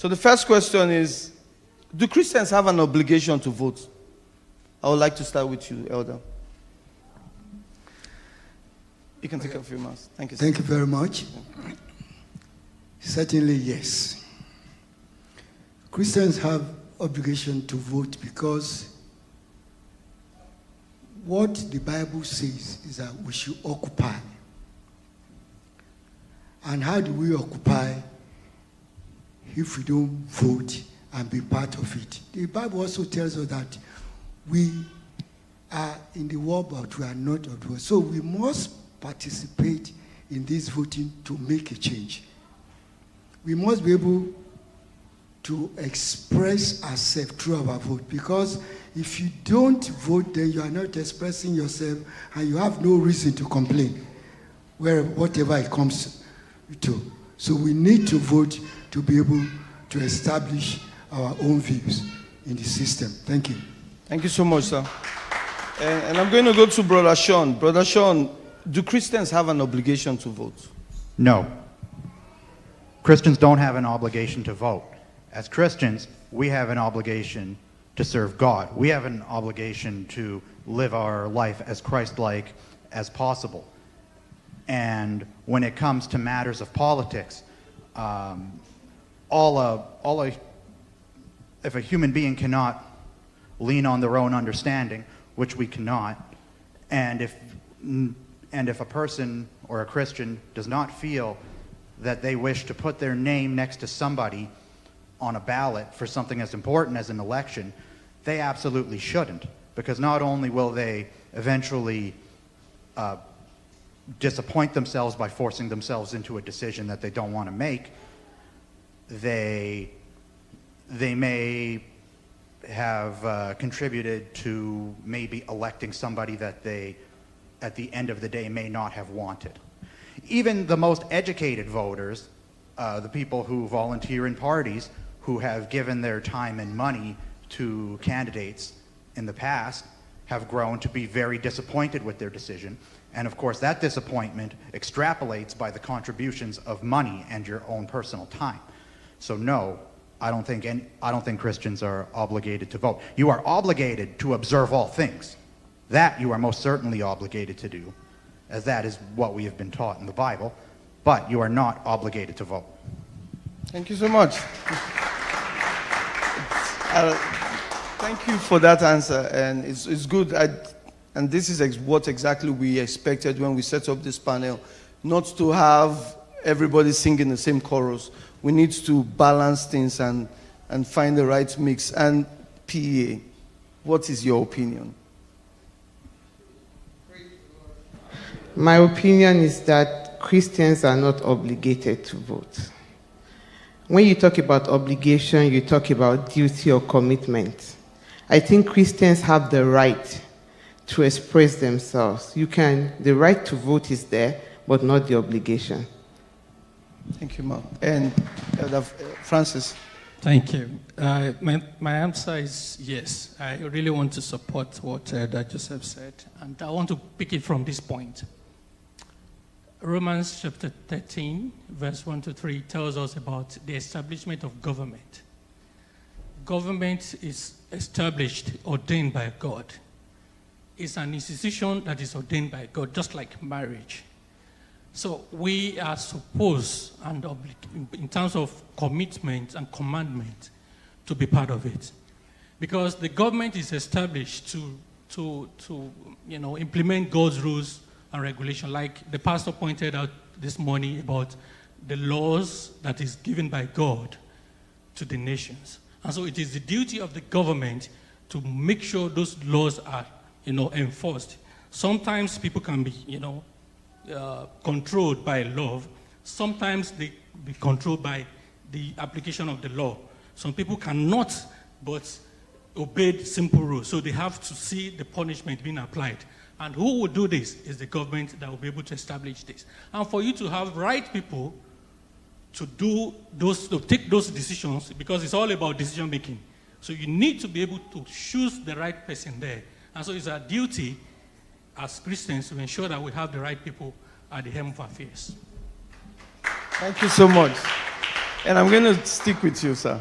So the first question is, do Christians have an obligation to vote? I would like to start with you, Elder. You can take a few minutes. Thank you, sir. Thank you very much. Certainly, yes. Christians have obligation to vote because what the Bible says is that we should occupy. And how do we occupy if we don't vote and be part of it? The Bible also tells us that we are in the world, but we are not of the world. So we must participate in this voting to make a change. We must be able to express ourselves through our vote, because if you don't vote, then you are not expressing yourself and you have no reason to complain, whatever it comes to. So we need to vote to be able to establish our own views in the system. Thank you. Thank you so much, sir. And I'm going to go to Brother Sean. Brother Sean, do Christians have an obligation to vote? No. Christians don't have an obligation to vote. As Christians, we have an obligation to serve God. We have an obligation to live our life as Christ-like as possible. And when it comes to matters of politics, if a human being cannot lean on their own understanding, which we cannot, and if a person or a Christian does not feel that they wish to put their name next to somebody on a ballot for something as important as an election, they absolutely shouldn't, because not only will they eventually disappoint themselves by forcing themselves into a decision that they don't want to make, they may have contributed to maybe electing somebody that they, at the end of the day, may not have wanted. Even the most educated voters, the people who volunteer in parties, who have given their time and money to candidates in the past, have grown to be very disappointed with their decision. And of course, that disappointment extrapolates by the contributions of money and your own personal time. So no, I don't think Christians are obligated to vote. You are obligated to observe all things. That you are most certainly obligated to do, as that is what we have been taught in the Bible, but you are not obligated to vote. Thank you so much. Thank you for that answer, and it's good. And this is what exactly we expected when we set up this panel, not to have everybody singing the same chorus. We need to balance things and find the right mix. And PA, what is your opinion? My opinion is that Christians are not obligated to vote. When you talk about obligation, you talk about duty or commitment. I think Christians have the right to express themselves. The right to vote is there, but not the obligation. Thank you, Mark. And Francis. Thank you. My answer is yes. I really want to support what that Joseph said, and I want to pick it from this point. Romans chapter 13, verse 1 to 3 tells us about the establishment of government. Government is established, ordained by God. It's an institution that is ordained by God, just like marriage. So we are supposed, and in terms of commitment and commandment, to be part of it. Because the government is established to implement God's rules and regulation, like the pastor pointed out this morning about the laws that is given by God to the nations. And so it is the duty of the government to make sure those laws are, enforced. Sometimes people can be, controlled by love. Sometimes they be controlled by the application of the law. Some people cannot but obey simple rules, so they have to see the punishment being applied. And who will do this is the government that will be able to establish this. And for you to have right people to take those decisions, because it's all about decision making. So you need to be able to choose the right person there. And so it's our duty as Christians to ensure that we have the right people at the helm of affairs. Thank you so much. And I'm going to stick with you, sir.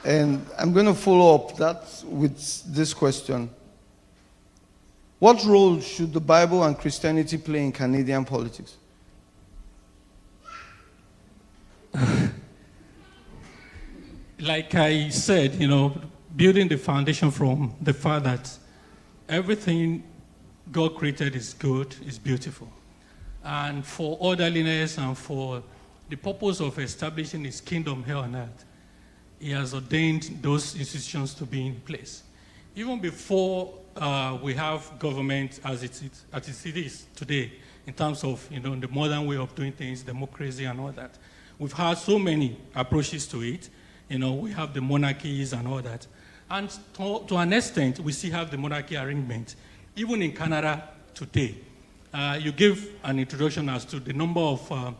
And I'm going to follow up that with this question. What role should the Bible and Christianity play in Canadian politics? Like I said, building the foundation from the fact that everything God created is good, is beautiful. And for orderliness and for the purpose of establishing his kingdom here on earth, he has ordained those institutions to be in place. Even before we have government as it is today, in terms of the modern way of doing things, democracy and all that, we've had so many approaches to it. We have the monarchies and all that. And to an extent, we still have the monarchy arrangement. Even in Canada today, you give an introduction as to the number of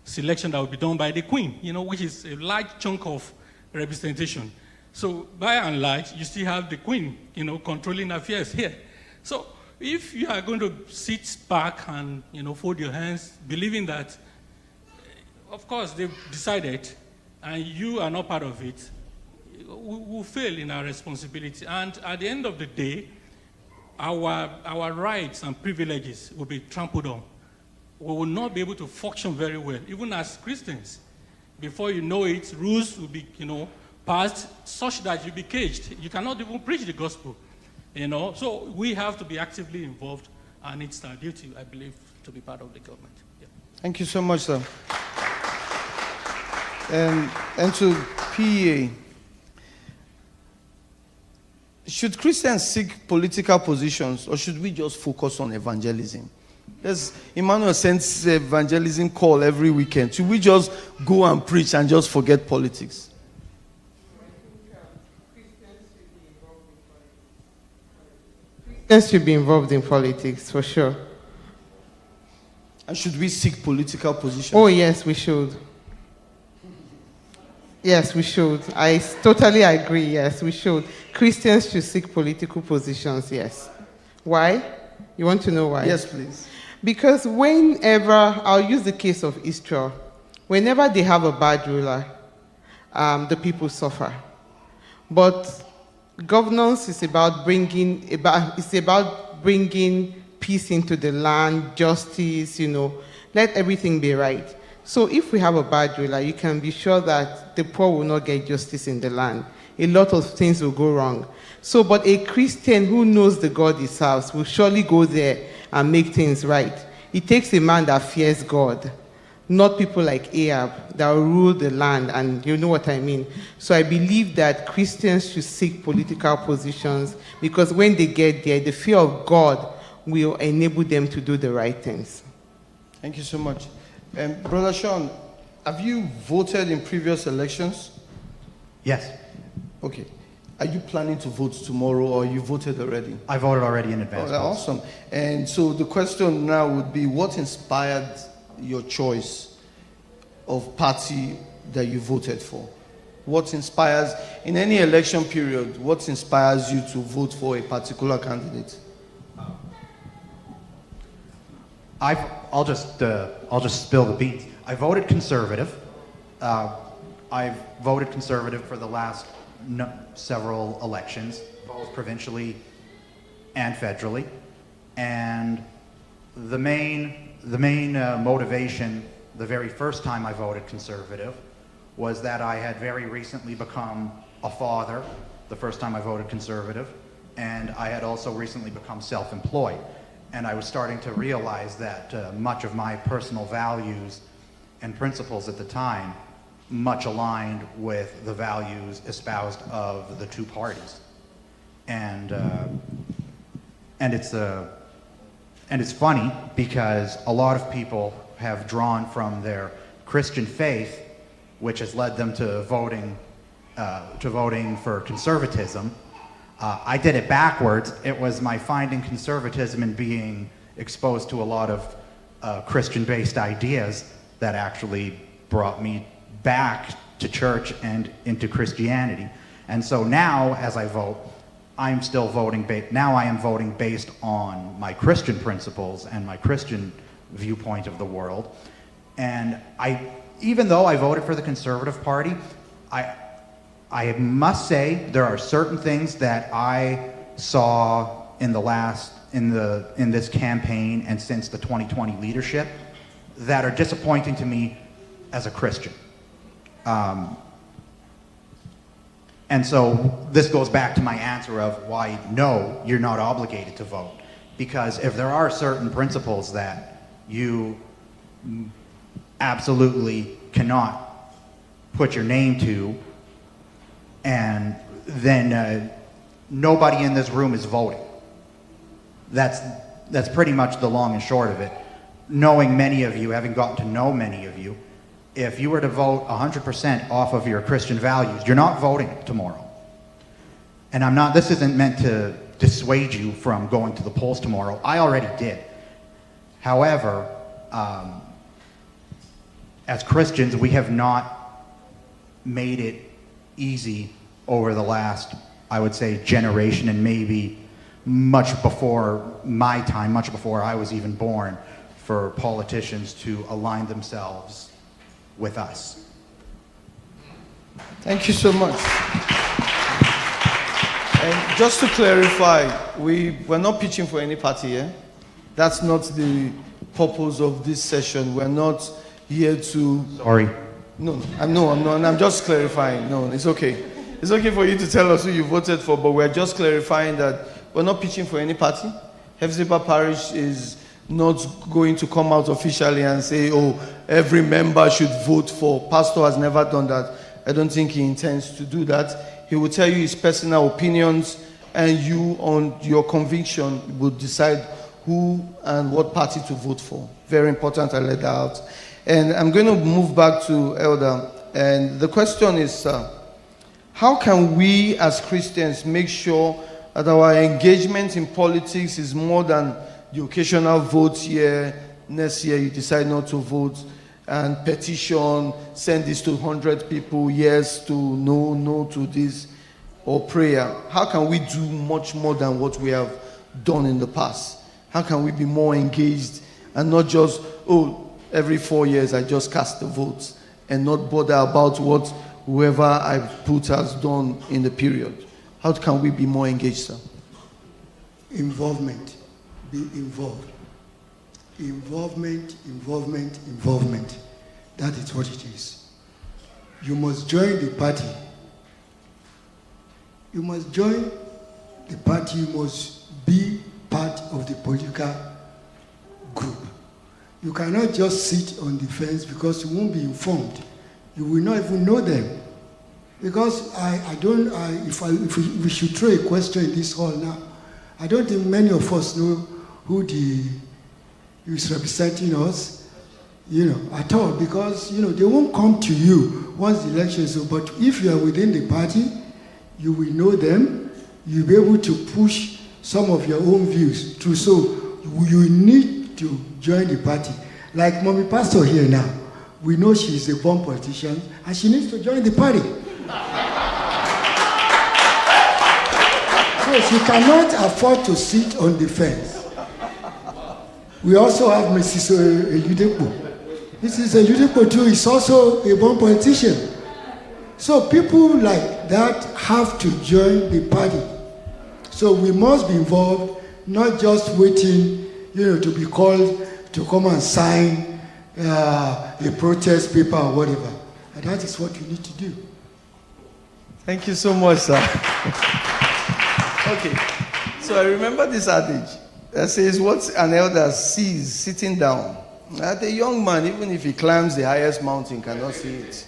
selection that will be done by the Queen, which is a large chunk of representation. So by and large, you still have the Queen, controlling affairs here. So if you are going to sit back and, fold your hands, believing that, of course, they've decided, and you are not part of it, we will fail in our responsibility. And at the end of the day, our rights and privileges will be trampled on. We will not be able to function very well, even as Christians. Before you know it, rules will be, passed such that you'll be caged. You cannot even preach the gospel, So we have to be actively involved, and it's our duty, I believe, to be part of the government. Yeah. Thank you so much, sir. And to PEA, should Christians seek political positions, or should we just focus on evangelism? Emmanuel sends evangelism call every weekend. Should we just go and preach and just forget politics? Christians should be involved in politics, for sure. And should we seek political positions? Oh, yes, we should. Yes, we should. I totally agree. Yes, we should. Christians should seek political positions, yes. Why? You want to know why? Yes, please. Because whenever, I'll use the case of Israel, whenever they have a bad ruler, the people suffer. But governance is about bringing peace into the land, justice, let everything be right. So if we have a bad ruler, you can be sure that the poor will not get justice in the land. A lot of things will go wrong. So, but a Christian who knows the God he serves will surely go there and make things right. It takes a man that fears God, not people like Ahab that will rule the land, and you know what I mean. So I believe that Christians should seek political positions, because when they get there, the fear of God will enable them to do the right things. Thank you so much. Brother Sean, have you voted in previous elections? Yes. Okay. Are you planning to vote tomorrow, or you voted already? I voted already in advance. Oh, awesome. And so the question now would be, what inspired your choice of party that you voted for? What inspires, in any election period, what inspires you to vote for a particular candidate? I'll just spill the beans. I voted conservative. I've voted conservative for the last several elections, both provincially and federally. And the main motivation, the very first time I voted conservative, was that I had very recently become a father, the first time I voted conservative, and I had also recently become self-employed. And I was starting to realize that much of my personal values and principles at the time much aligned with the values espoused of the two parties. And it's funny because a lot of people have drawn from their Christian faith, which has led them to voting for conservatism. I did it backwards. It was my finding conservatism and being exposed to a lot of Christian-based ideas that actually brought me back to church and into Christianity. And so now, as I vote, I'm still voting. Now I am voting based on my Christian principles and my Christian viewpoint of the world. And even though I voted for the Conservative Party, I must say there are certain things that I saw in this campaign and since the 2020 leadership that are disappointing to me as a Christian. And so this goes back to my answer of why no, you're not obligated to vote. Because if there are certain principles that you absolutely cannot put your name to, and then nobody in this room is voting. That's pretty much the long and short of it. Knowing many of you, having gotten to know many of you, if you were to vote 100% off of your Christian values, you're not voting tomorrow. And this isn't meant to dissuade you from going to the polls tomorrow. I already did. However, as Christians, we have not made it easy over the last, I would say, generation, and maybe much before my time, much before I was even born, for politicians to align themselves with us. Thank you so much. And just to clarify, we're not pitching for any party here. That's not the purpose of this session. We're not here to... Sorry. No, I'm not. I'm just clarifying. No, it's okay. It's okay for you to tell us who you voted for, but we're just clarifying that we're not pitching for any party. Hephzibah Parish is not going to come out officially and say, oh, every member should vote for. Pastor has never done that. I don't think he intends to do that. He will tell you his personal opinions, and you, on your conviction, will decide who and what party to vote for. Very important, I let that out. And I'm going to move back to Elder. And the question is, how can we as Christians make sure that our engagement in politics is more than the occasional vote here, next year you decide not to vote, and petition, send this to 100 people, yes to no, no to this, or prayer? How can we do much more than what we have done in the past? How can we be more engaged and not just, oh, every 4 years I just cast the votes and not bother about what whoever I put has done in the period? How can we be more engaged, sir? Involvement. Be involved. Involvement, involvement, involvement. That is what it is. You must join the party. You must join the party. You must be part of the political group. You cannot just sit on the fence because you won't be informed. You will not even know them. Because if we should throw a question in this hall now, I don't think many of us know who is representing us, at all, because, they won't come to you once the election is over. But if you are within the party, you will know them, you'll be able to push some of your own views through. So you need to join the party. Like Mommy Pastor here now, we know she's a born politician, and she needs to join the party. So she cannot afford to sit on the fence. We also have Mrs. Eludepo. Mrs. Eludepo too is also a born politician. So people like that have to join the party. So we must be involved, not just waiting, to be called to come and sign a protest paper or whatever. And that is what you need to do. Thank you so much, sir. Okay, so I remember this adage that says, what an elder sees sitting down, that a young man, even if he climbs the highest mountain, cannot see it.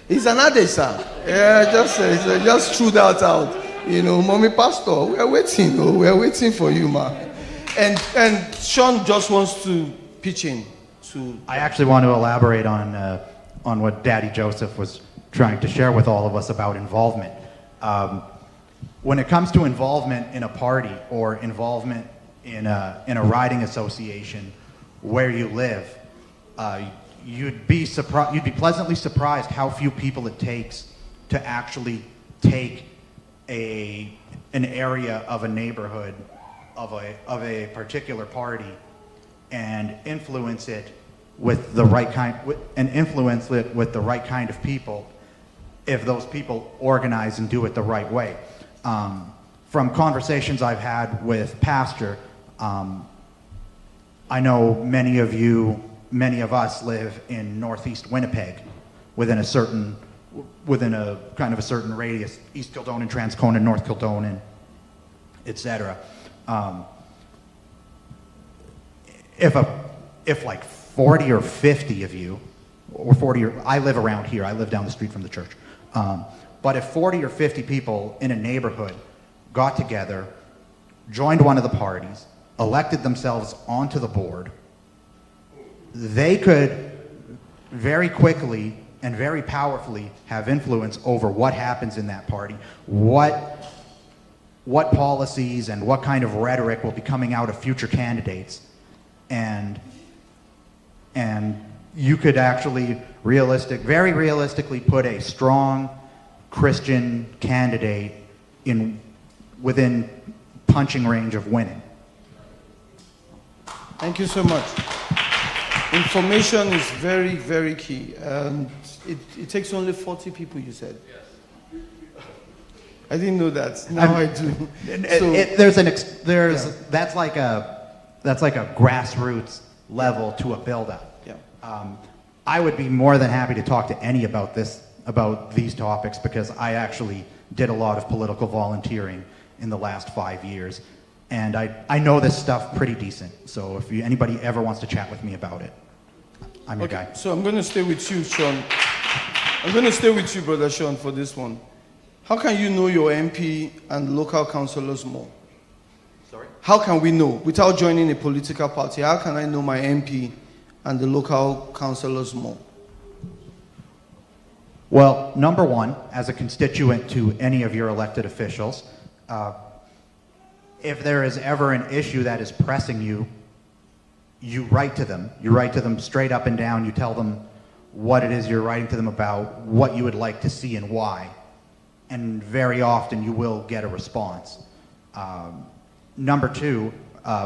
It's an adage, sir. Yeah, just threw that out. Mommy Pastor, we are waiting for you, man. And Sean just wants to pitch in. I actually want to elaborate on what Daddy Joseph was trying to share with all of us about involvement. When it comes to involvement in a party or involvement in a riding association where you live, you'd be pleasantly surprised how few people it takes to actually take an area of a neighborhood of a particular party and influence it with the right kind, and influence it with the right kind of people if those people organize and do it the right way. From conversations I've had with Pastor, I know many of us live in Northeast Winnipeg, within a kind of a certain radius, East Kildonan, Transcona, North Kildonan, etc. If like 40 or 50 of you, or 40 or, I live around here, I live down the street from the church. But if 40 or 50 people in a neighborhood got together, joined one of the parties, elected themselves onto the board, they could very quickly and very powerfully have influence over what happens in that party, what policies and what kind of rhetoric will be coming out of future candidates. And you could actually very realistically put a strong Christian candidate within punching range of winning. Thank you so much. Information is very, very key. And it takes only 40 people, you said? Yes. I didn't know that. Now I do. That's like a grassroots level to a build-up. Yeah. I would be more than happy to talk to any about these topics, because I actually did a lot of political volunteering in the last 5 years. And I know this stuff pretty decent. So if anybody ever wants to chat with me about it, I'm your guy. So I'm going to stay with you, Sean. I'm going to stay with you, Brother Sean, for this one. How can you know your MP and local councillors more? Sorry? How can we know, without joining a political party, how can I know my MP and the local councillors more? Well, number one, as a constituent to any of your elected officials, if there is ever an issue that is pressing you, you write to them. You write to them straight up and down. You tell them what it is you're writing to them about, what you would like to see and why. And very often you will get a response. Number two,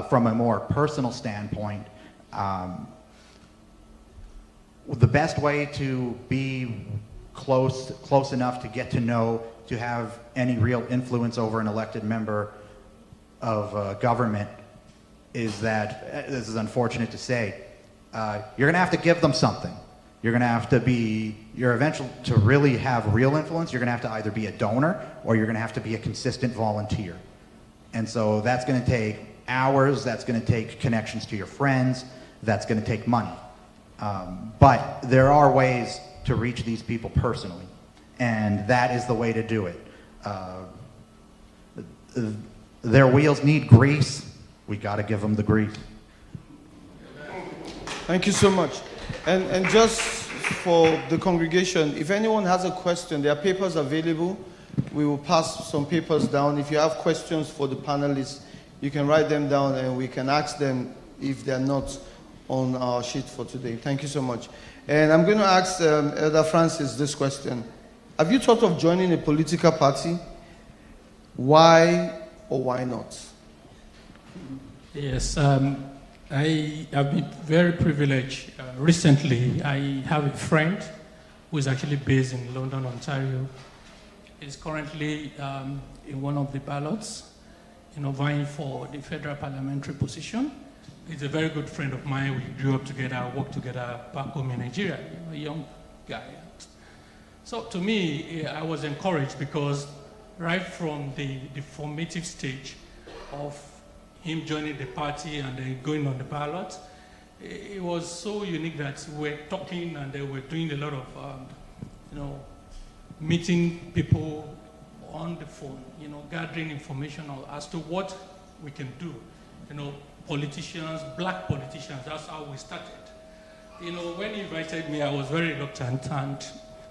from a more personal standpoint, the best way to be close enough to get to know, to have any real influence over an elected member of government is that, this is unfortunate to say, you're going to have to give them something. You're going to have to to really have real influence, you're going to have to either be a donor or you're going to have to be a consistent volunteer. And so that's going to take hours, that's going to take connections to your friends, that's going to take money. But there are ways to reach these people personally, and that is the way to do it. Their wheels need grease. We got to give them the grease. Thank you so much. And just for the congregation, if anyone has a question, there are papers available. We will pass some papers down. If you have questions for the panelists, you can write them down and we can ask them if they're not on our sheet for today. Thank you so much. And I'm going to ask Elder Francis this question. Have you thought of joining a political party? Why or why not? Yes, I have been very privileged. Recently, I have a friend who is actually based in London, Ontario. He's currently in one of the ballots, vying for the federal parliamentary position. He's a very good friend of mine. We grew up together, worked together back home in Nigeria, a young guy. So to me, I was encouraged because right from the formative stage of him joining the party and then going on the ballot, it was so unique that we're talking and they were doing a lot of, meeting people on the phone, gathering information as to what we can do. Politicians, black politicians, that's how we started. When he invited me, I was very reluctant, and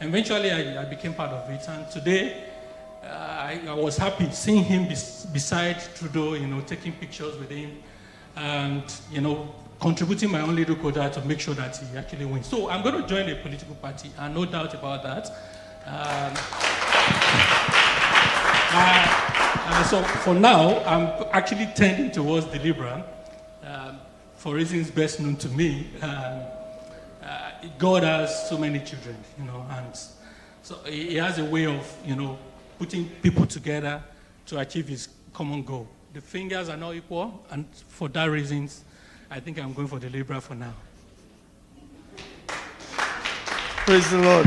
eventually I became part of it. And today, I was happy seeing him beside Trudeau, taking pictures with him, and, contributing my own little quota to make sure that he actually wins. So I'm going to join a political party, and no doubt about that. So for now, I'm actually tending towards the Liberal, for reasons best known to me. God has so many children, and so he has a way of, putting people together to achieve his common goal. The fingers are not equal, and for that reason, I think I'm going for the Libra for now. Praise the Lord.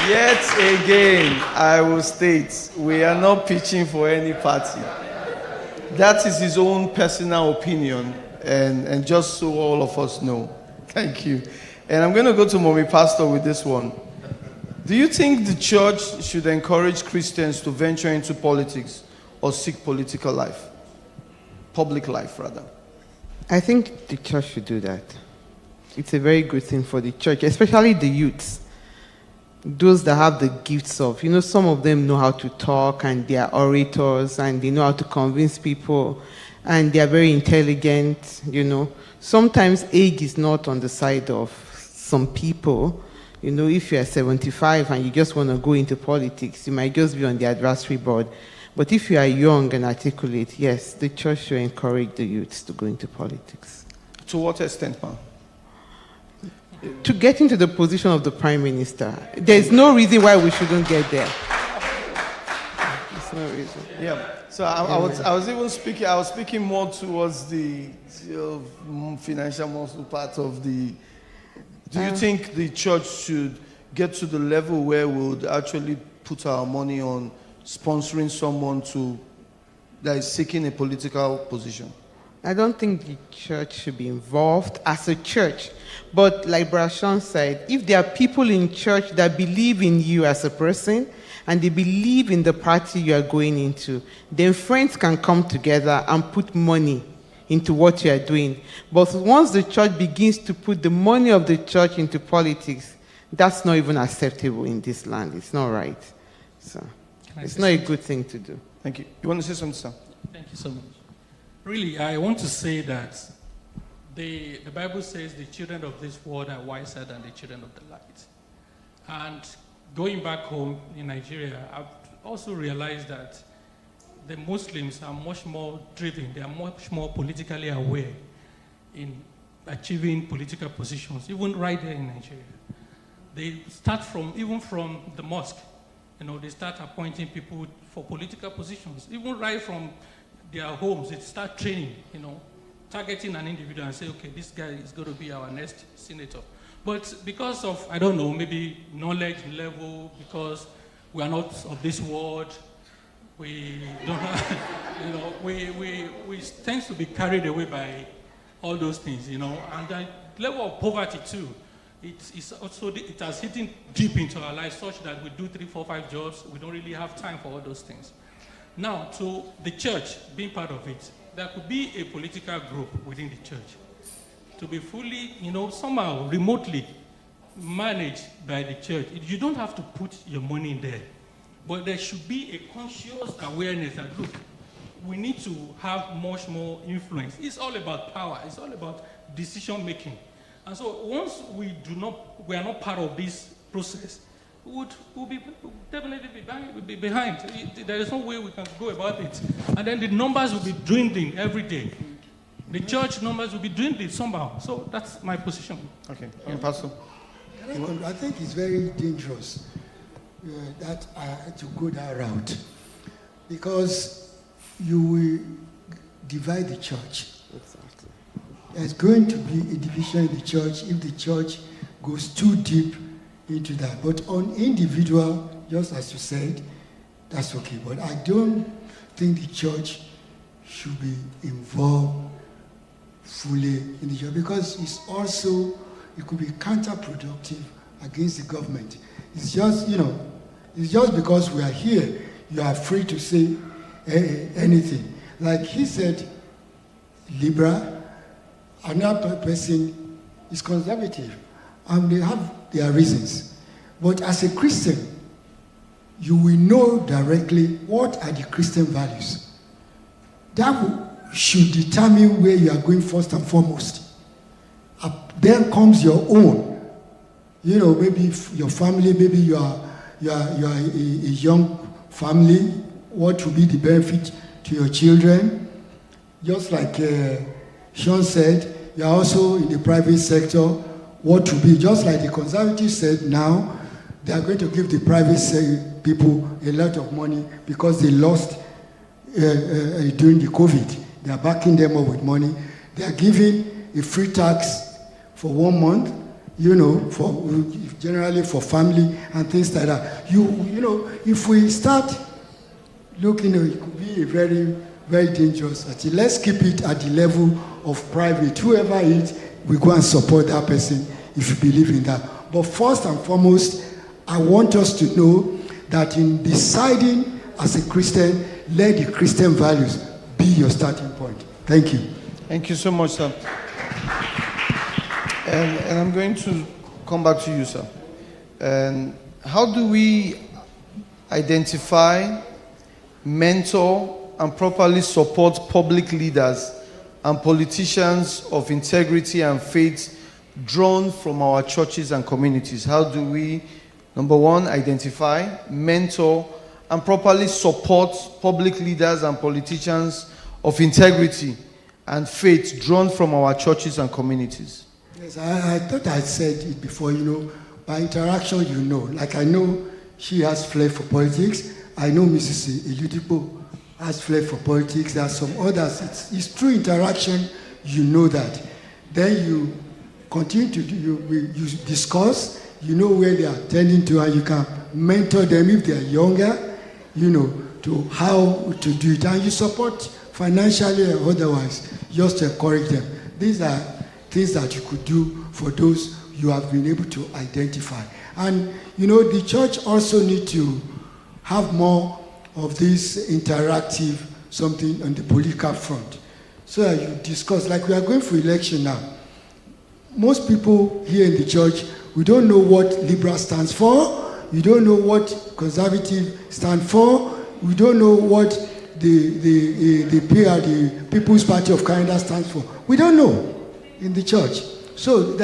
Yet again, I will state, we are not pitching for any party. That is his own personal opinion, and just so all of us know. Thank you. And I'm going to go to Mommy Pastor with this one. Do you think the church should encourage Christians to venture into politics or seek political life? Public life, rather. I think the church should do that. It's a very good thing for the church, especially the youths. Those that have the gifts of, some of them know how to talk and they are orators and they know how to convince people and they are very intelligent, Sometimes age is not on the side of some people. If you are 75 and you just want to go into politics, you might just be on the advisory board. But if you are young and articulate, yes, the church should encourage the youths to go into politics. To what extent, ma'am? To get into the position of the Prime Minister. There's no reason why we shouldn't get there. There's no reason. Yeah. So I was speaking more towards the financial muscle part of the... Do you think the church should get to the level where we would actually put our money on sponsoring someone that is seeking a political position? I don't think the church should be involved as a church. But like Brashon said, if there are people in church that believe in you as a person and they believe in the party you are going into, then friends can come together and put money into what you are doing. But once the church begins to put the money of the church into politics, that's not even acceptable in this land. It's not right. So it's not a good thing to do. Thank you. You want to say something, sir? Thank you so much. Really, I want to say that the Bible says the children of this world are wiser than the children of the light. And going back home in Nigeria, I've also realized that the Muslims are much more driven, they are much more politically aware in achieving political positions, even right there in Nigeria. They start even from the mosque. They start appointing people for political positions, even right from their homes. They start training, targeting an individual and say, okay, this guy is going to be our next senator. But because of, I don't know, maybe knowledge level, because we are not of this world, we don't have, we tend to be carried away by all those things, and the level of poverty too. It has hidden deep into our lives such that we do 3, 4, 5 jobs. We don't really have time for all those things. Now, to the church being part of it, there could be a political group within the church to be fully, somehow remotely managed by the church. You don't have to put your money in there, but there should be a conscious awareness that, look, we need to have much more influence. It's all about power. It's all about decision making. And so once we are not part of this process, we'll definitely be behind. There is no way we can go about it. And then the numbers will be dwindling every day. The church numbers will be dwindling somehow. So that's my position. Okay. Pastor? I think it's very dangerous that to go that route, because you will divide the church. Exactly. There's going to be a division in the church if the church goes too deep into that. But on individual, just as you said, that's okay. But I don't think the church should be involved fully in the church, because it could be counterproductive against the government. It's just, it's just because we are here, you are free to say anything. Like he said, Libra, another person is conservative, and they have their reasons. But as a Christian, you will know directly what are the Christian values. That should determine where you are going first and foremost. Then comes your own. Maybe your family, maybe you are a young family. What will be the benefit to your children? Just like Sean said, you are also in the private sector. what to be. Just like the conservatives said, now they are going to give the private people a lot of money because they lost during the COVID. They are backing them up with money. They are giving a free tax for 1 month, for generally for family and things like that. If we start looking, it could be a very, very dangerous. Let's keep it at the level of private. Whoever it is, we go and support that person if you believe in that. But first and foremost, I want us to know that in deciding as a Christian, let the Christian values be your starting point. Thank you. Thank you so much, sir. And I'm going to come back to you, sir. And how do we identify, mentor, and properly support public leaders and politicians of integrity and faith drawn from our churches and communities? How do we, number one, identify, mentor, and properly support public leaders and politicians of integrity and faith drawn from our churches and communities? Yes, I thought I said it before, by interaction, like I know she has flair for politics. I know Mrs. Eludipo has flair for politics. There are some others. It's through interaction, that. Then you continue to you discuss, where they are tending to, and you can mentor them if they are younger, to how to do it. And you support financially or otherwise, just to encourage them. These are things that you could do for those you have been able to identify. And, the church also need to have more of this interactive something on the political front. So that you discuss, like we are going for election now. Most people here in the church, we don't know what Liberal stands for. We don't know what Conservative stand for. We don't know what the PR, the People's Party of Canada stands for. We don't know in the church. So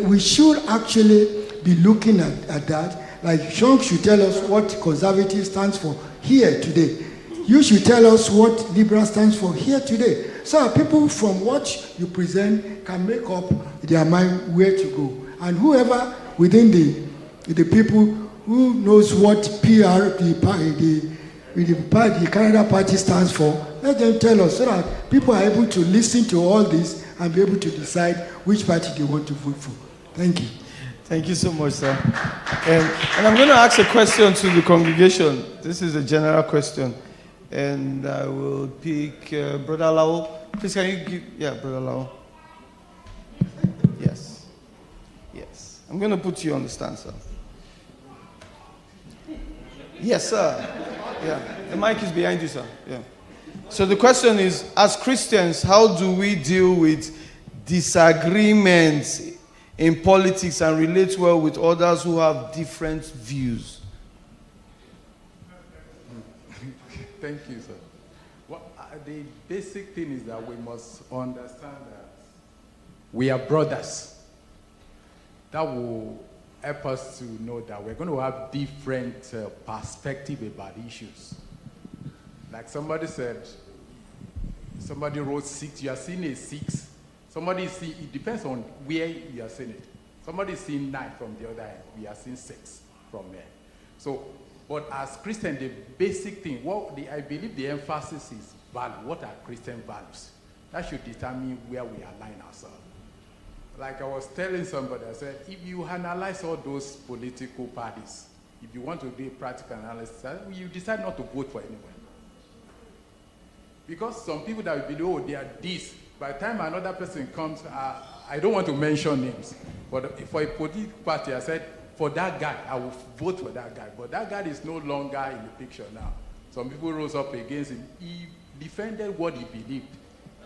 we should actually be looking at that. Like Sean should tell us what Conservative stands for here today. You should tell us what Liberal stands for here today. So people from what you present can make up their mind where to go. And whoever within the people who knows what PR, the Canada Party stands for, let them tell us so that people are able to listen to all this and be able to decide which party they want to vote for. Thank you. Thank you so much, sir. And I'm going to ask a question to the congregation. This is a general question. And I will pick Brother Lau. Please, can you give... Brother Lau. Yes. Yes. I'm going to put you on the stand, sir. Yes, sir. Yeah. The mic is behind you, sir. Yeah. So the question is, as Christians, how do we deal with disagreements in politics and relate well with others who have different views? Thank you, sir. Well, the basic thing is that we must understand that we are brothers. That will help us to know that we're going to have different perspective about issues. Like somebody said, somebody wrote 6, you are seeing a 6. Somebody see, it depends on where you are seeing it. Somebody is seeing 9 from the other end. We are seeing 6 from there. So, but as Christian, the basic thing, I believe the emphasis is value. What are Christian values? That should determine where we align ourselves. Like I was telling somebody, I said, if you analyze all those political parties, if you want to do a practical analysis, you decide not to vote for anyone. Because some people that will believe, they are this. By the time another person comes, I don't want to mention names, but for a political party, I said, for that guy, I will vote for that guy. But that guy is no longer in the picture now. Some people rose up against him. He defended what he believed,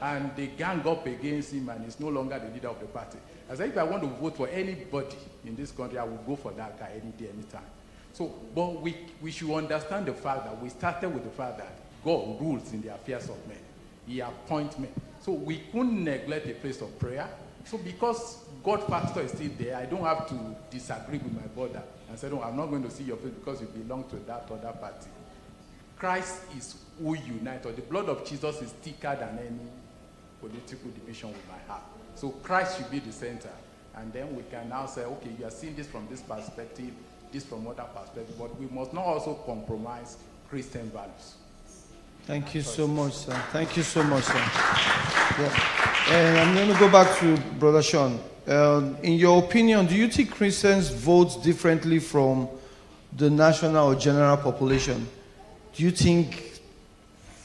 and they gang up against him, and he's no longer the leader of the party. I said, if I want to vote for anybody in this country, I will go for that guy any day, anytime. So, but we should understand the fact that we started with the fact that God rules in the affairs of men. He appoints men. So we couldn't neglect a place of prayer. So because God factor is still there, I don't have to disagree with my brother and say, no, I'm not going to see your face because you belong to that other party. Christ is who unites, or the blood of Jesus is thicker than any political division with my heart. So Christ should be the center. And then we can now say, okay, you are seeing this from this perspective, this from other perspective, but we must not also compromise Christian values. Thank you so much, sir. Thank you so much, sir. Yeah. And I'm going to go back to Brother Sean. In your opinion, do you think Christians vote differently from the national or general population? Do you think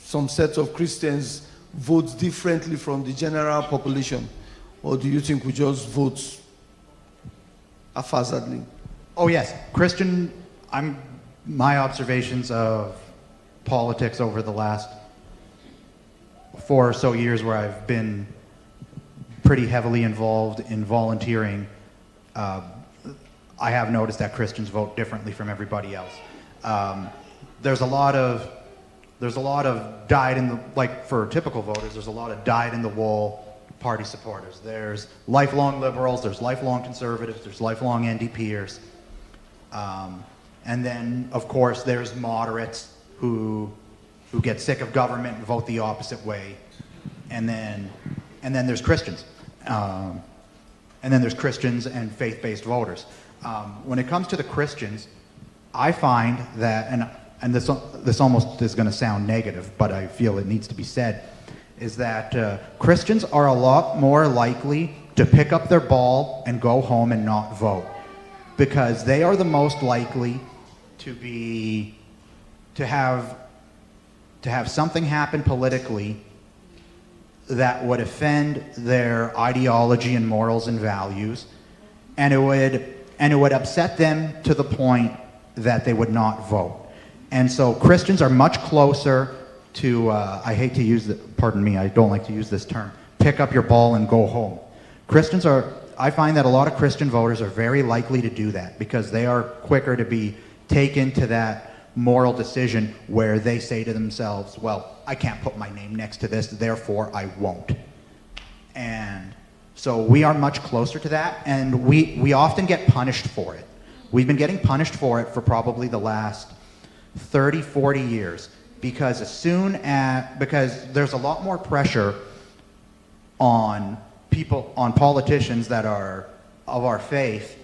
some set of Christians vote differently from the general population? Or do you think we just vote haphazardly? Oh yes, my observations of politics over the last 4 or so years where I've been pretty heavily involved in volunteering, I have noticed that Christians vote differently from everybody else. There's a lot of dyed in the, like for typical voters, there's a lot of dyed in the wool party supporters. There's lifelong liberals, there's lifelong conservatives, there's lifelong NDPers. And then, of course, there's moderates who get sick of government and vote the opposite way. And then there's Christians. And then there's Christians and faith-based voters. When it comes to the Christians, I find that, and this almost is going to sound negative, but I feel it needs to be said, is that Christians are a lot more likely to pick up their ball and go home and not vote, because they are the most likely to have something happen politically that would offend their ideology and morals and values, and it would upset them to the point that they would not vote. And so Christians are much closer to, I hate to use pardon me, I don't like to use this term, pick up your ball and go home. I find that a lot of Christian voters are very likely to do that because they are quicker to be taken to that moral decision where they say to themselves, well, I can't put my name next to this, therefore I won't. And so we are much closer to that, and we often get punished for it. We've been getting punished for it for probably the last 30, 40 years, because because there's a lot more pressure on politicians that are of our faith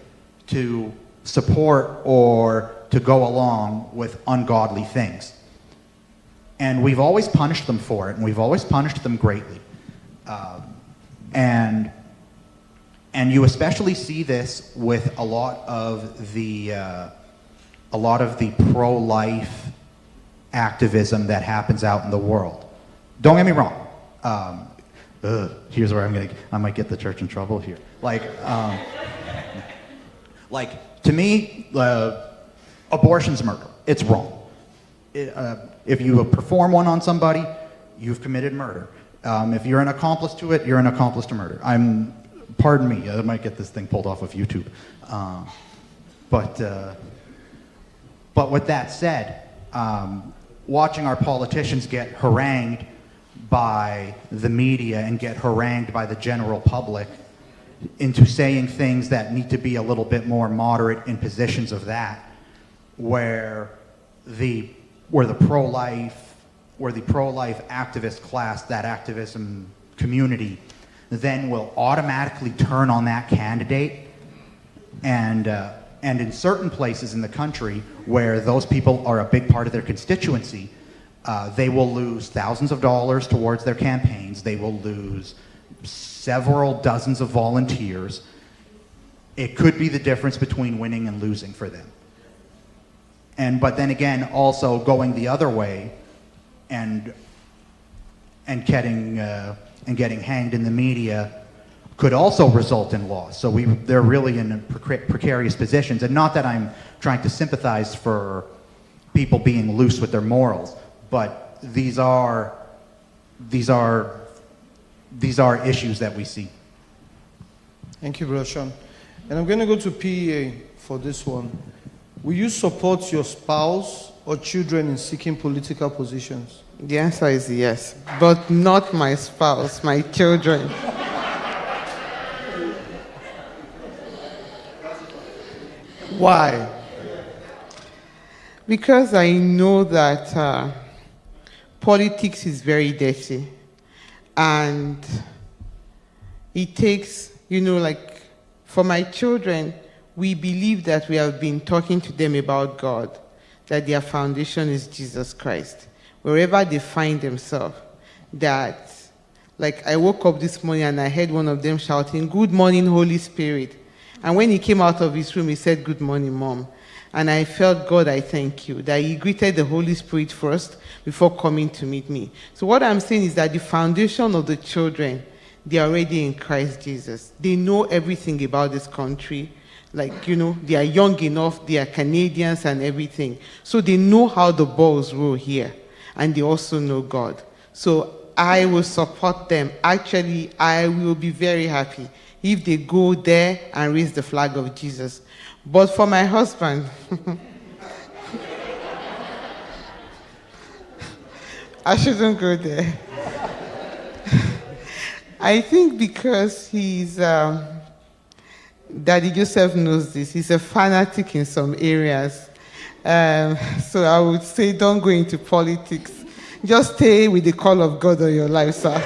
to support or to go along with ungodly things. And we've always punished them for it, and we've always punished them greatly. And you especially see this with a lot of the pro-life activism that happens out in the world. Don't get me wrong. Here's where I might get the church in trouble here. To me, abortion's murder. It's wrong. If you perform one on somebody, you've committed murder. If you're an accomplice to it, you're an accomplice to murder. Pardon me, I might get this thing pulled off of YouTube. But with that said, watching our politicians get harangued by the media and get harangued by the general public into saying things that need to be a little bit more moderate in positions of that, where the pro-life activist class, that activism community, then will automatically turn on that candidate, and in certain places in the country where those people are a big part of their constituency, they will lose thousands of dollars towards their campaigns. They will lose several dozens of volunteers. It could be the difference between winning and losing for them. But then again, also going the other way and getting hanged in the media could also result in loss. So they're really in precarious positions. And not that I'm trying to sympathize for people being loose with their morals, but these are issues that we see. Thank you, Brother Sean. And I'm going to go to PEA for this one. Will you support your spouse or children in seeking political positions? The answer is yes, but not my spouse, my children. Why? Because I know that politics is very dirty, and it takes, For my children, we believe that we have been talking to them about God, that their foundation is Jesus Christ. Wherever they find themselves, that, like I woke up this morning and I heard one of them shouting, "Good morning, Holy Spirit." And when he came out of his room, he said, "Good morning, Mom." And I felt, God, I thank you, that he greeted the Holy Spirit first before coming to meet me. So what I'm saying is that the foundation of the children, they are already in Christ Jesus. They know everything about this country. Like, they are young enough, they are Canadians and everything. So they know how the balls roll here. And they also know God. So I will support them. Actually, I will be very happy if they go there and raise the flag of Jesus. But for my husband, I shouldn't go there. I think because Daddy Joseph knows this. He's a fanatic in some areas. So I would say don't go into politics. Just stay with the call of God on your life, sir.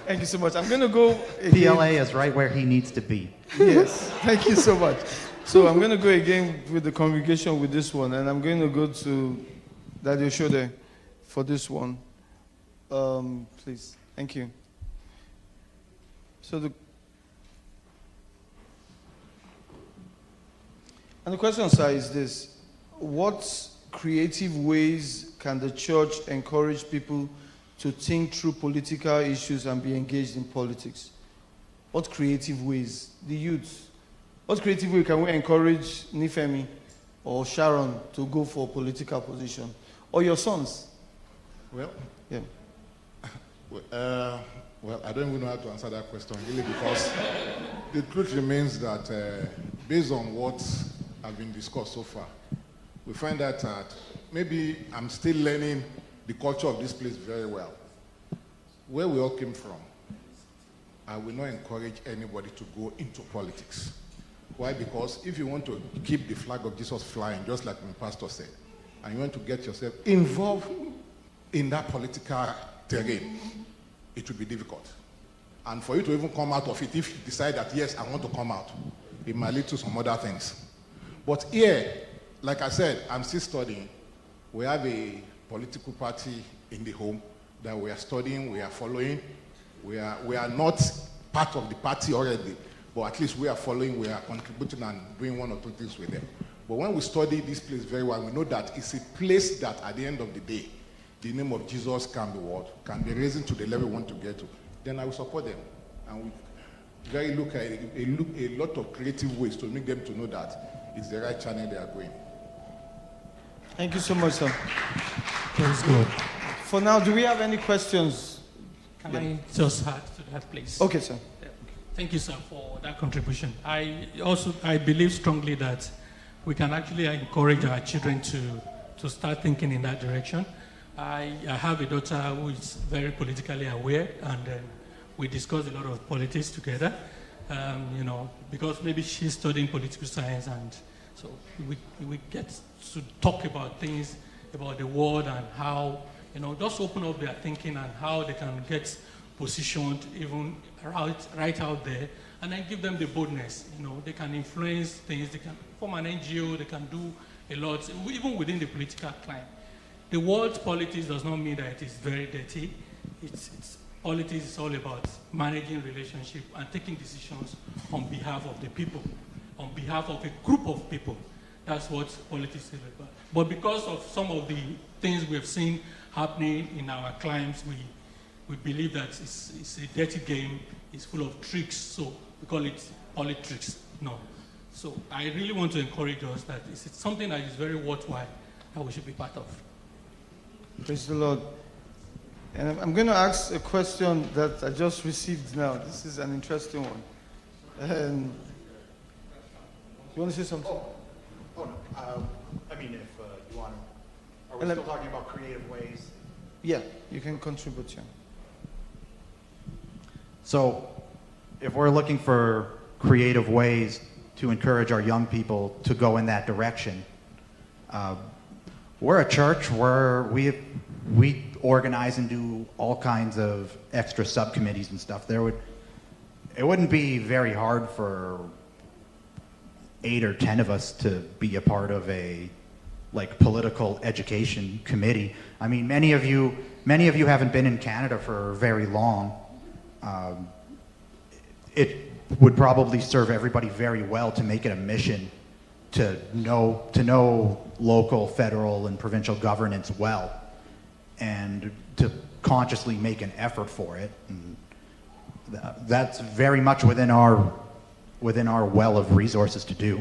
Thank you so much. I'm going to go PLA is right where he needs to be. Yes, thank you so much. So I'm going to go again with the congregation with this one, and I'm going to go to Daddy Oshode for this one. Please, thank you. So the question, sir, is this: what creative ways can the church encourage people to think through political issues and be engaged in politics? What creative ways? The youth. What creative way can we encourage Nifemi or Sharon to go for a political position? Or your sons? Well, yeah. Well, I don't even know how to answer that question, really, because the truth remains that based on what has been discussed so far, we find that maybe I'm still learning the culture of this place very well. Where we all came from, I will not encourage anybody to go into politics. Why? Because if you want to keep the flag of Jesus flying, just like my pastor said, and you want to get yourself involved in that political terrain, it will be difficult. And for you to even come out of it, if you decide that, yes, I want to come out, it might lead to some other things. But here, like I said, I'm still studying. We have a political party in the home that we are studying, we are following. We are not part of the party already, but at least we are following, we are contributing and doing one or two things with them. But when we study this place very well, we know that it's a place that at the end of the day, the name of Jesus can be what? Can be raised to the level we want to get to. Then I will support them. And we look at a lot of creative ways to make them to know that it's the right channel they are going. Thank you so much, sir. Praise God. For now, do we have any questions? Can I just add to that, please? Okay, sir. Thank you, sir, for that contribution. I believe strongly that we can actually encourage our children to start thinking in that direction. I have a daughter who is very politically aware, and we discuss a lot of politics together, because maybe she's studying political science, and so we get to talk about things, about the world, and how, just open up their thinking and how they can get positioned even right out there, and then give them the boldness. They can influence things, they can form an NGO, they can do a lot, even within the political climate. The world's politics does not mean that it is very dirty. Politics is all about managing relationships and taking decisions on behalf of the people, on behalf of a group of people. That's what politics is about. But because of some of the things we have seen happening in our climes, we believe that it's a dirty game, it's full of tricks, so we call it politics. No. So I really want to encourage us that it's something that is very worthwhile that we should be part of. Praise the Lord. And I'm going to ask a question that I just received now. This is an interesting one. You want to say something? If you want to. Are we still talking about creative ways? Yeah, you can contribute, yeah. So, if we're looking for creative ways to encourage our young people to go in that direction, we're a church where we organize and do all kinds of extra subcommittees and stuff, it wouldn't be very hard for 8 or 10 of us to be a part of a political education committee. I mean, many of you haven't been in Canada for very long. It would probably serve everybody very well to make it a mission to know local, federal, and provincial governance well, and to consciously make an effort for it. And that's very much within our well of resources to do.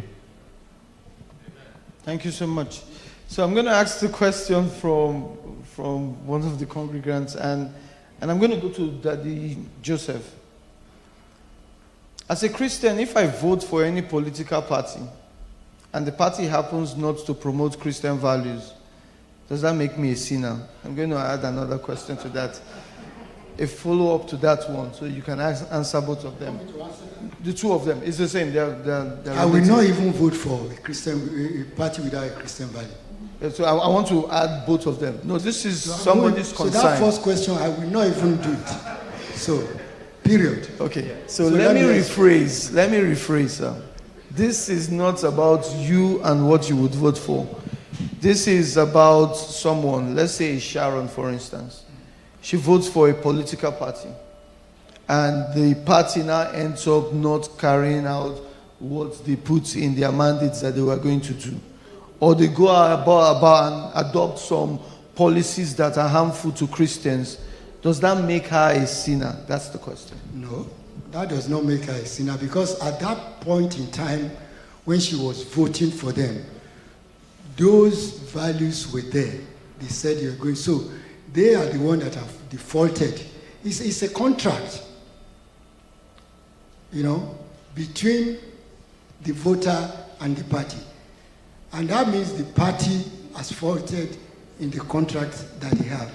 Thank you so much. So I'm going to ask the question from one of the congregants, and I'm going to go to Daddy Joseph. As a Christian, if I vote for any political party, and the party happens not to promote Christian values, does that make me a sinner? I'm going to add another question to that. A follow-up to that one, so you can answer both of them. The two of them, it's the same. They're I will not even vote for a party without a Christian value. So I want to add both of them. No, this is somebody's concern. So that first question, I will not even do it. So, period. Okay, so let me rephrase. This is not about you and what you would vote for. This is about someone, let's say Sharon, for instance. She votes for a political party, and the party now ends up not carrying out what they put in their mandates that they were going to do. Or they go about and adopt some policies that are harmful to Christians. Does that make her a sinner? That's the question. No, that does not make her a sinner, because at that point in time, when she was voting for them, those values were there. They said you're going. So they are the ones that have defaulted. It's a contract, between the voter and the party. And that means the party has faulted in the contract that they have.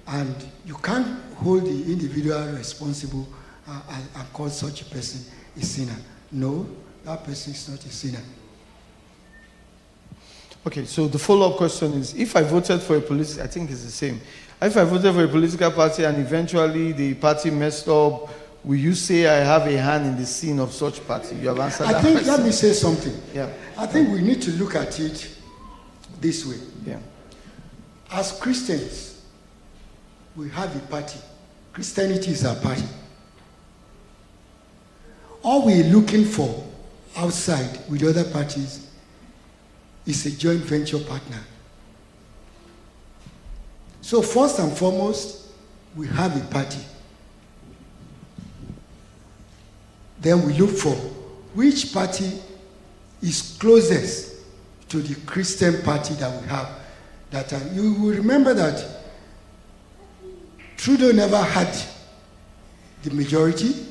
And you can't hold the individual responsible and call such a person a sinner. No, that person is not a sinner. Okay, so the follow-up question is, if I voted for I think it's the same. If I voted for a political party and eventually the party messed up, will you say I have a hand in the sin of such party? You have answered that question. Let me say something. Yeah. I think we need to look at it this way. Yeah. As Christians, we have a party. Christianity is our party. All we're looking for outside with other parties is a joint venture partner. So first and foremost, we have a party. Then we look for which party is closest to the Christian party that we have. You will remember that Trudeau never had the majority.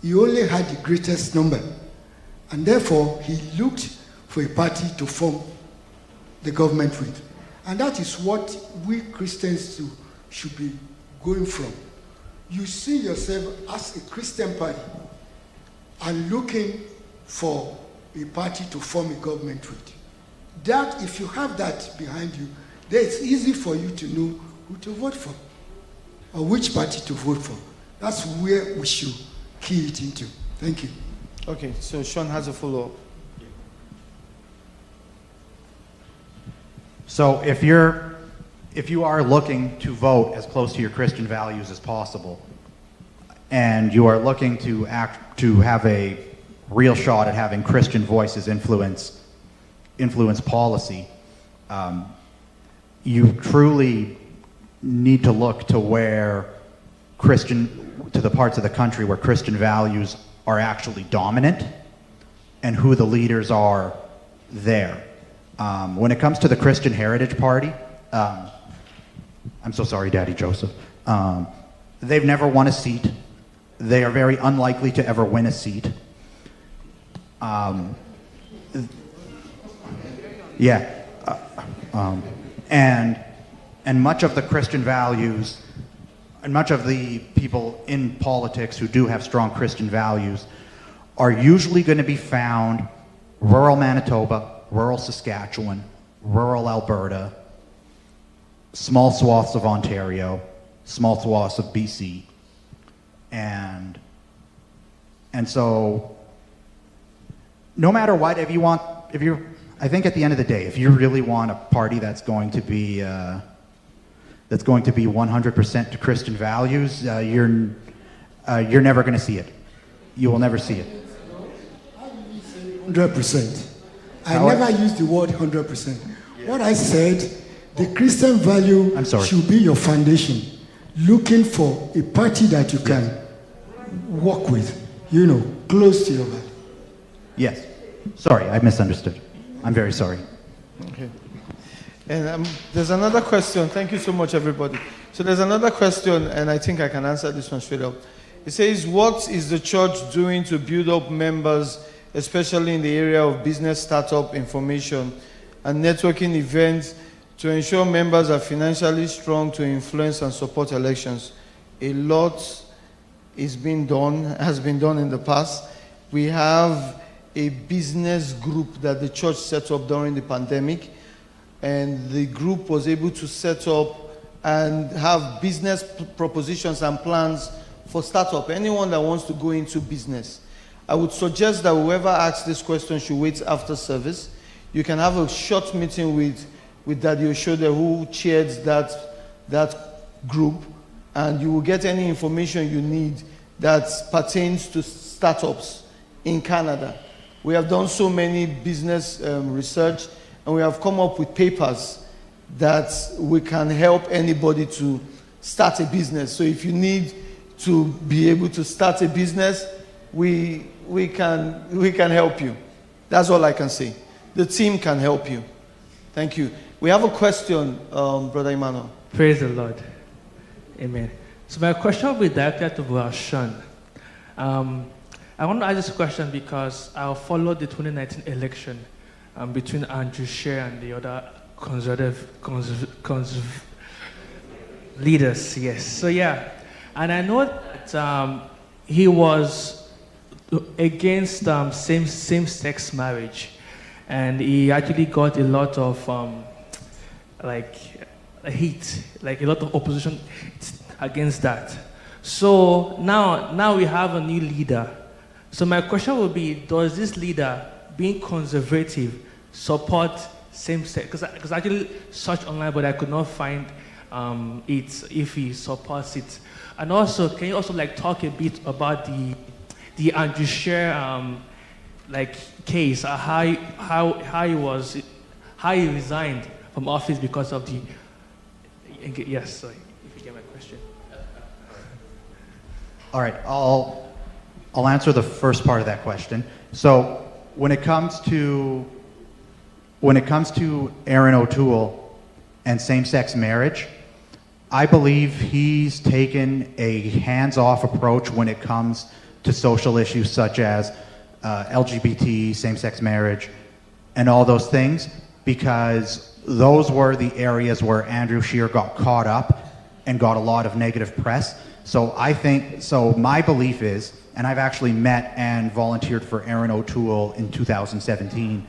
He only had the greatest number. And therefore, he looked for a party to form the government with. And that is what we Christians should be going from. You see yourself as a Christian party and looking for a party to form a government with. That, if you have that behind you, then it's easy for you to know who to vote for or which party to vote for. That's where we should key it into. Thank you. Okay, so Sean has a follow-up. So if you are looking to vote as close to your Christian values as possible, and you are looking to have a real shot at having Christian voices influence policy, you truly need to look to the parts of the country where Christian values are actually dominant and who the leaders are there. When it comes to the Christian Heritage Party, I'm so sorry, Daddy Joseph. They've never won a seat. They are very unlikely to ever win a seat. And much of the Christian values, and much of the people in politics who do have strong Christian values, are usually going to be found rural Manitoba, rural Saskatchewan, rural Alberta, small swaths of Ontario, small swaths of BC, and so no matter what, if you're, I think at the end of the day, if you really want a party that's going to be 100% to Christian values, you're never going to see it. You will never see it. 100%. I never used the word 100%. What I said, the Christian value should be your foundation. Looking for a party that you can work with, close to your value. Yes. Sorry, I misunderstood. I'm very sorry. Okay. And there's another question. Thank you so much, everybody. So there's another question, and I think I can answer this one straight up. It says, what is the church doing to build up members, especially in the area of business startup information and networking events, to ensure members are financially strong to influence and support elections? A lot has been done in the past. We have a business group that the church set up during the pandemic, and the group was able to set up and have business propositions and plans for startup. Anyone that wants to go into business, I would suggest that whoever asks this question should wait after service. You can have a short meeting with Daddy Oshode, who chairs that group, and you will get any information you need that pertains to startups in Canada. We have done so many business research, and we have come up with papers that we can help anybody to start a business. So if you need to be able to start a business, we can help you. That's all I can say. The team can help you. Thank you. We have a question, Brother Emmanuel. Praise the Lord. Amen. So my question will be directed to Brother Sean. I want to ask this question because I followed the 2019 election between Andrew Scheer and the other conservative leaders. Yes. So yeah, and I know that he was against same-sex marriage, and he actually got a lot of heat, like a lot of opposition against that. So now we have a new leader. So my question would be, does this leader, being conservative, support same-sex? Because I actually searched online, but I could not find it, if he supports it. And also, can you also talk a bit about the Andrew Scheer case, how he resigned from office because of the. Yes, sorry, if you get my question. All right, I'll answer the first part of that question. So when it comes to Aaron O'Toole and same-sex marriage, I believe he's taken a hands-off approach when it comes to social issues such as LGBT, same-sex marriage, and all those things, because those were the areas where Andrew Scheer got caught up and got a lot of negative press. So my belief is, and I've actually met and volunteered for Aaron O'Toole in 2017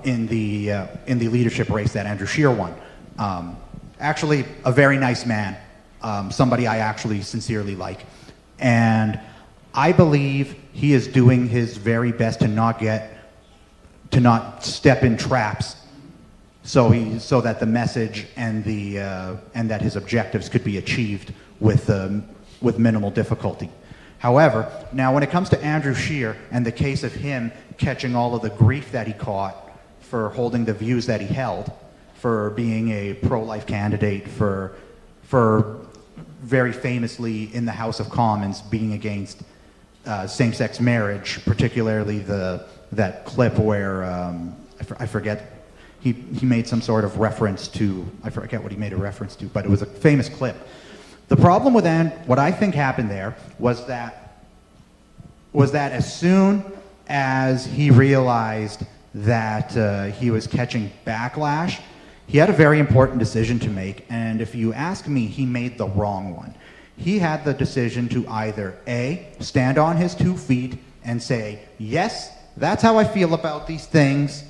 in the leadership race that Andrew Scheer won. Actually, a very nice man, somebody I actually sincerely like. And I believe he is doing his very best to not step in traps, so that the message and that his objectives could be achieved with minimal difficulty. However, now when it comes to Andrew Scheer and the case of him catching all of the grief that he caught for holding the views that he held, for being a pro-life candidate, for very famously in the House of Commons being against same-sex marriage, particularly that clip where I forget, he made some sort of reference to, I forget what he made a reference to, but it was a famous clip. The problem with what I think happened there was that as soon as he realized that he was catching backlash, he had a very important decision to make, and if you ask me, he made the wrong one. He had the decision to either A, stand on his 2 feet and say, yes, that's how I feel about these things.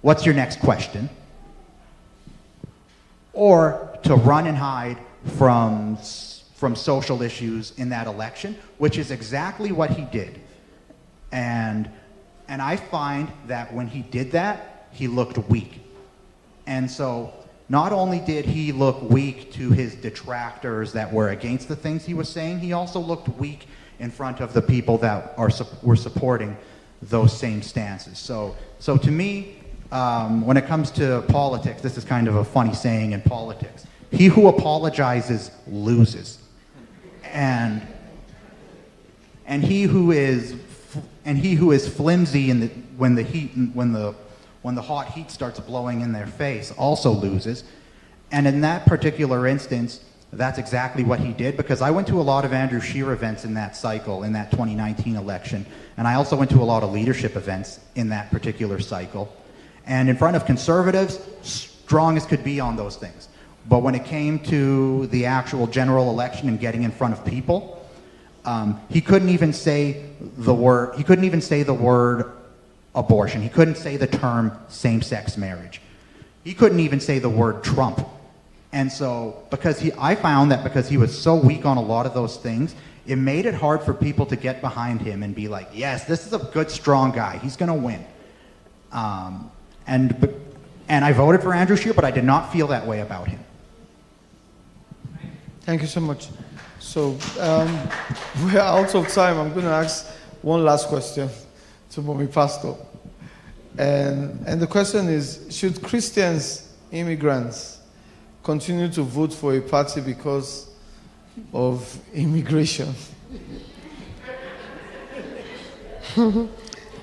What's your next question? or to run and hide from social issues in that election, which is exactly what he did. And I find that when he did that, he looked weak. And so not only did he look weak to his detractors that were against the things he was saying, he also looked weak in front of the people that were supporting those same stances. So to me, when it comes to politics, this is kind of a funny saying in politics. He who apologizes loses. And he who is flimsy when the hot heat starts blowing in their face also loses. And in that particular instance, that's exactly what he did, because I went to a lot of Andrew Scheer events in that cycle, in that 2019 election, and I also went to a lot of leadership events in that particular cycle. And in front of conservatives, strong as could be on those things. But when it came to the actual general election and getting in front of people, he couldn't even say the word. He couldn't even say the word abortion. He couldn't say the term same-sex marriage. He couldn't even say the word Trump. And so, I found that because he was so weak on a lot of those things, it made it hard for people to get behind him and be like, yes, this is a good, strong guy. He's going to win. And I voted for Andrew Scheer, but I did not feel that way about him. Thank you so much. So we're out of time. I'm going to ask one last question to Mommy Pastor. And the question is, should Christians, immigrants, continue to vote for a party because of immigration?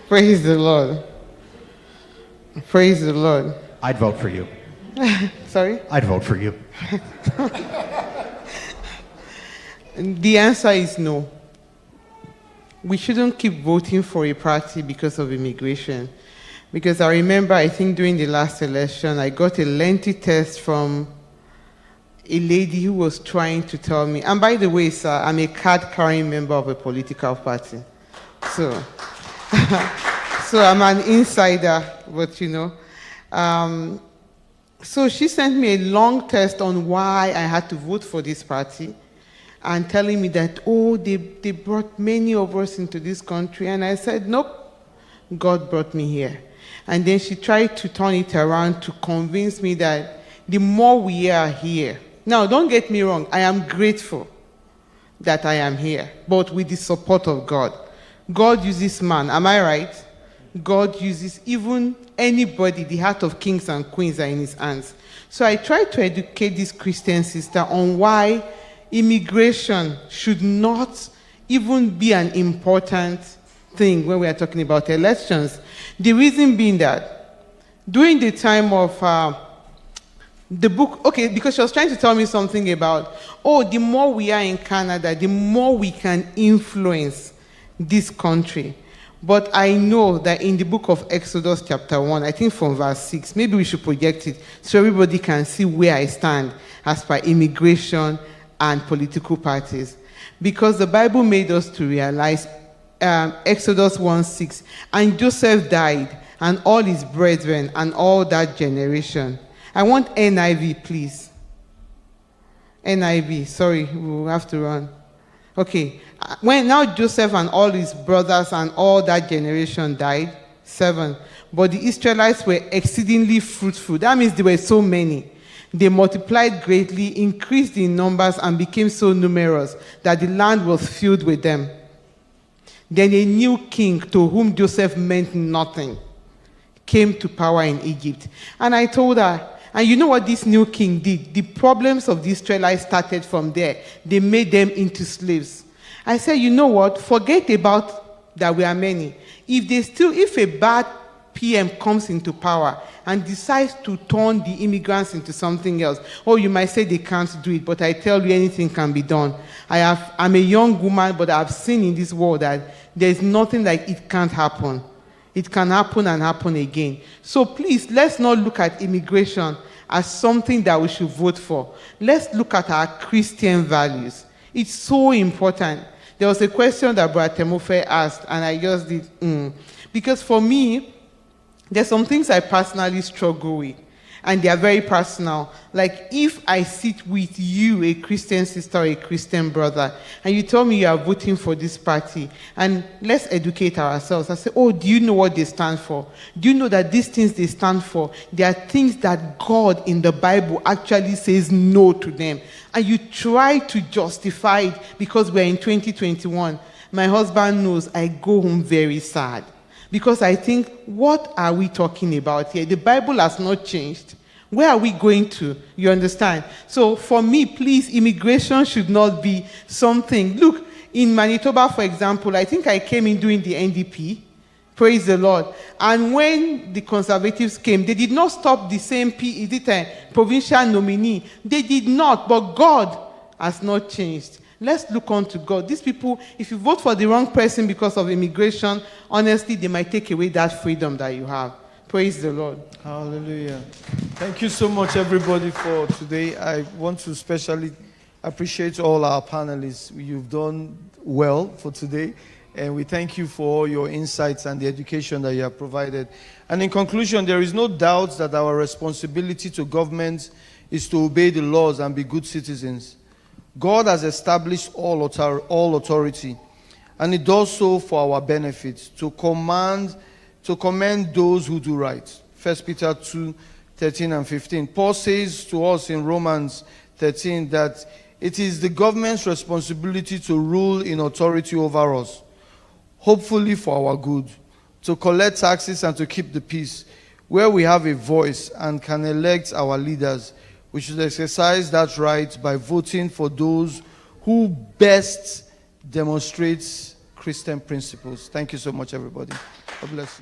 Praise the Lord. Praise the Lord. I'd vote for you. Sorry? I'd vote for you. The answer is no. We shouldn't keep voting for a party because of immigration. Because I remember, I think during the last election, I got a lengthy text from a lady who was trying to tell me, and by the way, sir, I'm a card-carrying member of a political party. So, so I'm an insider, but you know. So she sent me a long text on why I had to vote for this party, and telling me that, oh, they brought many of us into this country. And I said, nope, God brought me here. And then she tried to turn it around to convince me that the more we are here, now don't get me wrong, I am grateful that I am here, but with the support of God. God uses man, am I right? God uses even anybody. The heart of kings and queens are in his hands. So I tried to educate this Christian sister on why immigration should not even be an important thing when we are talking about elections. The reason being that during the time of the book, okay, because she was trying to tell me something about, oh, the more we are in Canada, the more we can influence this country. But I know that in the book of Exodus chapter 1, I think from verse 6, maybe we should project it so everybody can see where I stand as per immigration and political parties. Because the Bible made us to realize Exodus 1:6, and Joseph died, and all his brethren, and all that generation. I want NIV, please. NIV, sorry, we'll have to run. Okay, when now Joseph and all his brothers and all that generation died, 7. But the Israelites were exceedingly fruitful. That means there were so many. They multiplied greatly, increased in numbers, and became so numerous that the land was filled with them. Then a new king, to whom Joseph meant nothing, came to power in Egypt. And I told her, and you know what this new king did? The problems of the Israelites started from there. They made them into slaves. I said, you know what? Forget about that we are many. If a bad PM comes into power and decides to turn the immigrants into something else, oh, you might say they can't do it, but I tell you anything can be done. I'm a young woman, but I've seen in this world that there's nothing like it can't happen. It can happen and happen again. So please, let's not look at immigration as something that we should vote for. Let's look at our Christian values. It's so important. There was a question that Brother Temofe asked, and I just did, Because for me, there's some things I personally struggle with. and they are very personal. Like if I sit with you, a Christian sister or a Christian brother, and you tell me you are voting for this party, and let's educate ourselves. I say, oh, do you know what they stand for? Do you know that these things they stand for, they are things that God in the Bible actually says no to them? And you try to justify it because we're in 2021. My husband knows I go home very sad. Because I think, what are we talking about here? The Bible has not changed. Where are we going to? You understand? So for me, please, immigration should not be something. Look, in Manitoba, for example, I think I came in doing the NDP. Praise the Lord. And when the Conservatives came, they did not stop the same provincial nominee. They did not, but God has not changed. Let's look on to God. These people, if you vote for the wrong person because of immigration, honestly, they might take away that freedom that you have. Praise the Lord. Hallelujah. Thank you so much, everybody, for today. I want to especially appreciate all our panelists. You've done well for today, and we thank you for all your insights and the education that you have provided. And in conclusion, there is no doubt that our responsibility to government is to obey the laws and be good citizens. God has established all authority, and it does so for our benefit, to commend those who do right. 1 Peter 2:13 and 15. Paul says to us in Romans 13 that it is the government's responsibility to rule in authority over us, hopefully for our good, to collect taxes and to keep the peace. Where we have a voice and can elect our leaders, we should exercise that right by voting for those who best demonstrates Christian principles. Thank you so much, everybody. God bless you.